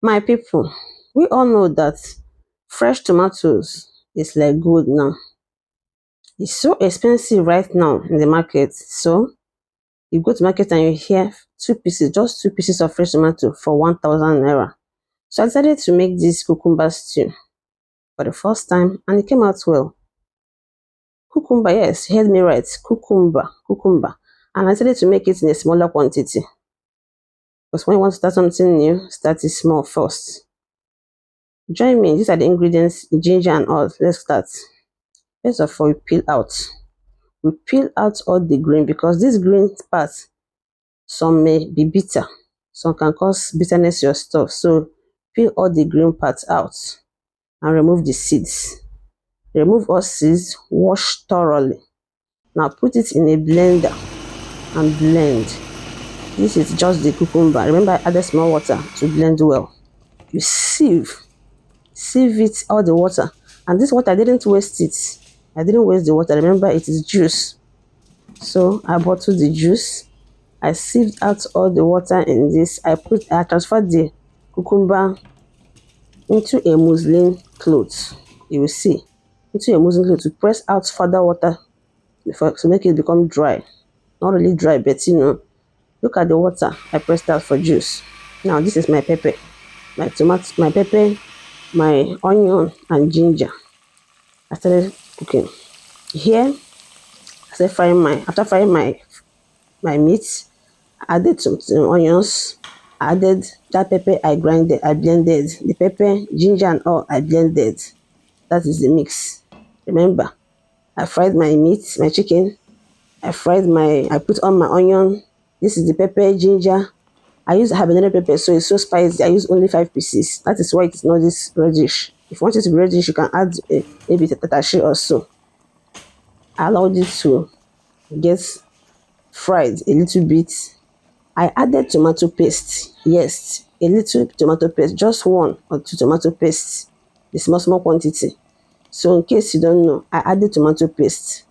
My people, we all know that fresh tomatoes is like gold now. It's so expensive right now in the market. So you go to market and you hear just two pieces of fresh tomato for 1,000 naira. So I decided to make this cucumber stew for the first time and it came out well. Cucumber, yes, you heard me right. Cucumber. And I decided to make it in a smaller quantity. Because when you want to start something new, start it small first. Join me. These are the ingredients: ginger and all. Let's start. First of all, we peel out. We peel out all the green because this green part, some may be bitter. Some can cause bitterness to your stuff. So peel all the green parts out and remove the seeds. Remove all seeds, wash thoroughly. Now put it in a blender and blend. This is just the cucumber. Remember, I added small water to blend well. You sieve it, all the water. And this water, I didn't waste it. I didn't waste the water. Remember, it is juice. So I bottled the juice. I sieved out all the water in this. I transferred the cucumber into a muslin cloth. You will see, into a muslin cloth to press out further water to make it become dry. Not really dry, but look at the water I pressed out for juice. Now this is my pepper, my tomato, my pepper, my onion and ginger. I started cooking. Here, after frying my meat, I added some onions, I added that pepper I blended, the pepper, ginger and all I blended. That is the mix. Remember, I fried my meat, my chicken, I put on my onion. This is the pepper, ginger. I use habanero pepper, so it's so spicy. I use only 5 pieces. That is why it is not this reddish. If you want it to be reddish, you can add maybe tatashi or so. I allowed it to get fried a little bit. I added tomato paste. Yes, a little tomato paste, just 1 or 2 tomato pastes, the small quantity. So in case you don't know, I added tomato paste.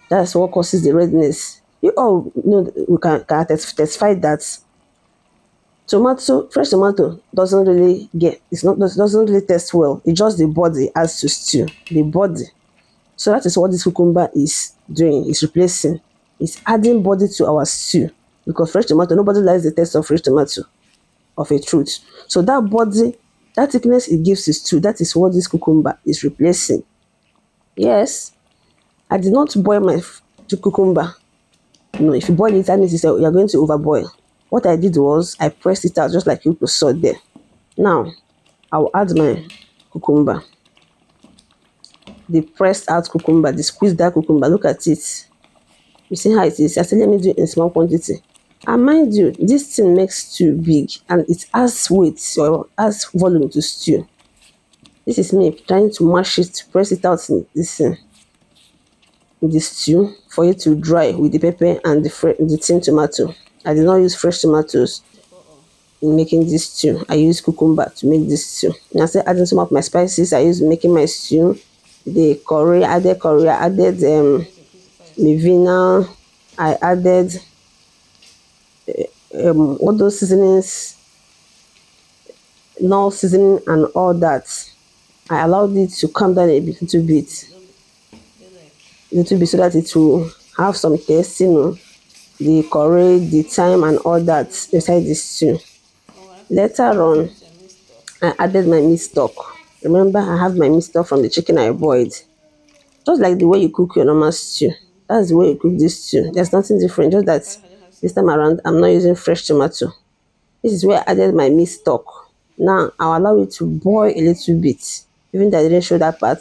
That's what causes the redness. You all know, we can testify that fresh tomato doesn't really doesn't really taste well. It's just the body adds to stew. The body. So that is what this cucumber is doing. It's replacing. It's adding body to our stew. Because fresh tomato, nobody likes the taste of fresh tomato, of a truth. So that body, that thickness it gives to stew, that is what this cucumber is replacing. Yes, I did not boil my cucumber. No, if you boil it, that means you're going to overboil. What I did was I pressed it out just like you saw there. Now, I will add my cucumber. The pressed out cucumber, the squeezed out cucumber. Look at it. You see how it is? I said, let me do it in small quantity. And mind you, this thing makes stew big and it adds weight or adds volume to stew. This is me trying to mash it, press it out in the stew for it to dry with the pepper and the tin tomato. I did not use fresh tomatoes in making this stew. I used cucumber to make this stew. And I started adding some of my spices I used making my stew. The curry, I added mivina. I added all those seasonings, null seasoning and all that. I allowed it to calm down a little bit so that it will have some taste, the curry, the thyme and all that inside the stew. Later on, I added my meat stock. Remember, I have my meat stock from the chicken I boiled. Just like the way you cook your normal stew. That's the way you cook this stew. There's nothing different, just that this time around, I'm not using fresh tomato. This is where I added my meat stock. Now, I'll allow it to boil a little bit. Even though I didn't show that part,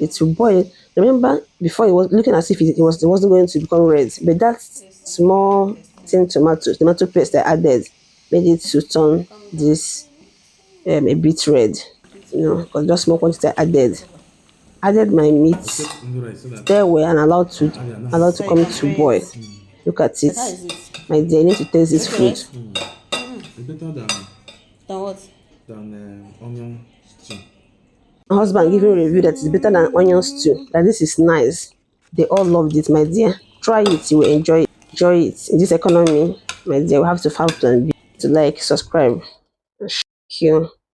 it will boil. Remember, before it was looking as if it wasn't going to become red. But that small tin tomato paste I added, made it to turn this a bit red. Because just small quantity I added my meat, stir well and allowed to come to boil. Look at it. My dear, I need to taste this food. It's better than what? Than onion stew. My husband giving review that it's better than onion stew. That this is nice. They all loved it, my dear. Try it, you will enjoy it. Enjoy it. In this economy, my dear, we have to plan B to like, subscribe. you.